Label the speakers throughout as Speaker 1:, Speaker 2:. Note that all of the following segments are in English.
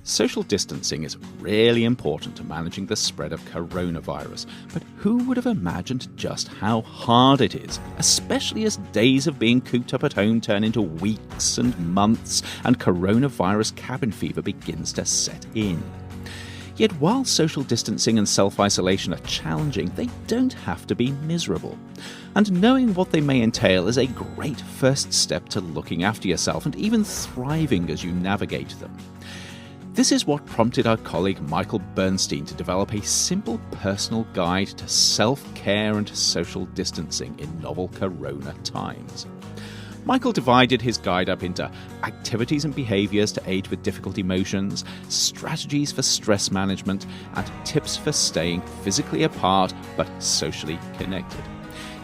Speaker 1: Social distancing is really important to managing the spread of coronavirus, but who would have imagined just how hard it is, especially as days of being cooped up at home turn into weeks and months and coronavirus cabin fever begins to set in. Yet while social distancing and self-isolation are challenging, they don't have to be miserable. And knowing what they may entail is a great first step to looking after yourself and even thriving as you navigate them. This is what prompted our colleague Michael Bernstein to develop a simple personal guide to self-care and social distancing in novel corona times. Michael divided his guide up into activities and behaviours to aid with difficult emotions, strategies for stress management, and tips for staying physically apart but socially connected.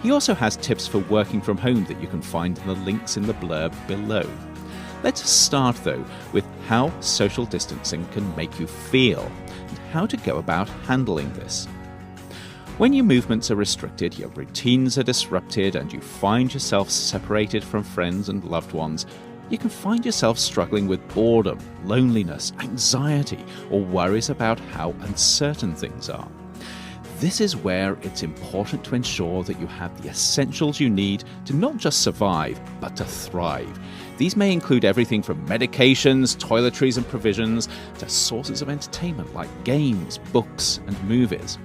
Speaker 1: He also has tips for working from home that you can find in the links in the blurb below. Let's start, though, with how social distancing can make you feel and how to go about handling this. When your movements are restricted, your routines are disrupted, and you find yourself separated from friends and loved ones, you can find yourself struggling with boredom, loneliness, anxiety, or worries about how uncertain things are. This is where it's important to ensure that you have the essentials you need to not just survive, but to thrive. These may include everything from medications, toiletries and provisions, to sources of entertainment like games, books and movies.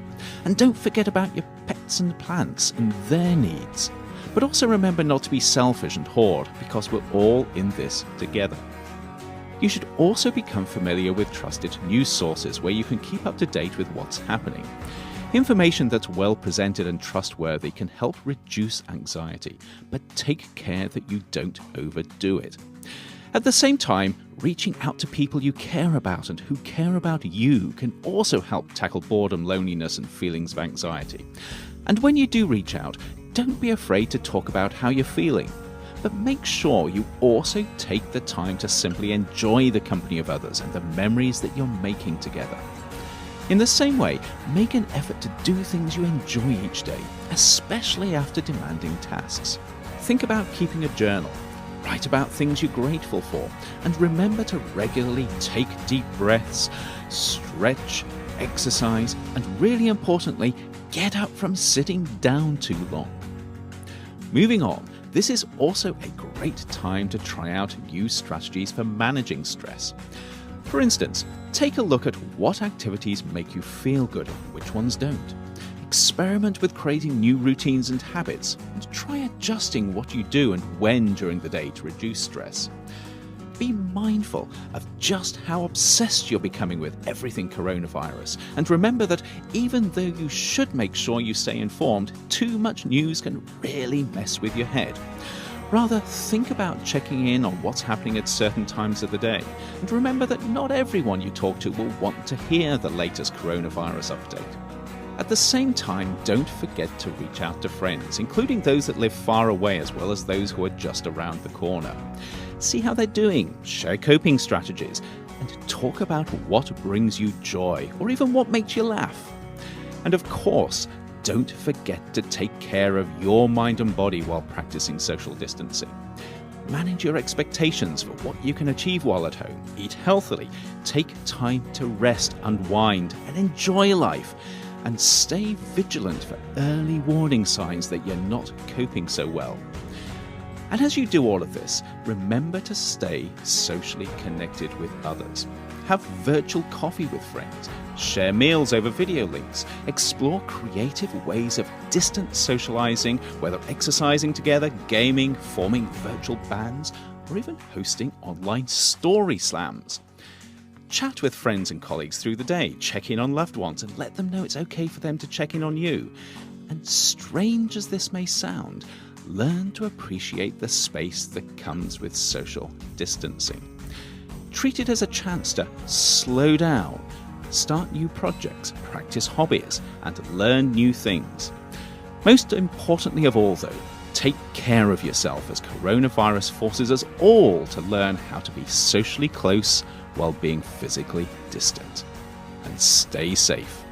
Speaker 1: And don't forget about your pets and plants and their needs. But also remember not to be selfish and hoard, because we're all in this together. You should also become familiar with trusted news sources where you can keep up to date with what's happening. Information that's well presented and trustworthy can help reduce anxiety, but take care that you don't overdo it. At the same time, reaching out to people you care about and who care about you can also help tackle boredom, loneliness, and feelings of anxiety. And when you do reach out, don't be afraid to talk about how you're feeling, but make sure you also take the time to simply enjoy the company of others and the memories that you're making together. In the same way, make an effort to do things you enjoy each day, especially after demanding tasks. Think about keeping a journal, write about things you're grateful for, and remember to regularly take deep breaths, stretch, exercise, and really importantly, get up from sitting down too long. Moving on, this is also a great time to try out new strategies for managing stress. For instance, take a look at what activities make you feel good and which ones don't. Experiment with creating new routines and habits, and try adjusting what you do and when during the day to reduce stress. Be mindful of just how obsessed you're becoming with everything coronavirus, and remember that even though you should make sure you stay informed, too much news can really mess with your head. Rather, think about checking in on what's happening at certain times of the day, and remember that not everyone you talk to will want to hear the latest coronavirus update. At the same time, don't forget to reach out to friends, including those that live far away as well as those who are just around the corner. See how they're doing, share coping strategies, and talk about what brings you joy or even what makes you laugh. And of course, don't forget to take care of your mind and body while practicing social distancing. Manage your expectations for what you can achieve while at home. Eat healthily, take time to rest, unwind, and enjoy life. And stay vigilant for early warning signs that you're not coping so well. And as you do all of this, remember to stay socially connected with others. Have virtual coffee with friends, share meals over video links, explore creative ways of distant socializing, whether exercising together, gaming, forming virtual bands, or even hosting online story slams. Chat with friends and colleagues through the day, check in on loved ones, and let them know it's okay for them to check in on you. And strange as this may sound, learn to appreciate the space that comes with social distancing. Treat it as a chance to slow down, start new projects, practice hobbies, and learn new things. Most importantly of all, though, take care of yourself as coronavirus forces us all to learn how to be socially close while being physically distant. And stay safe.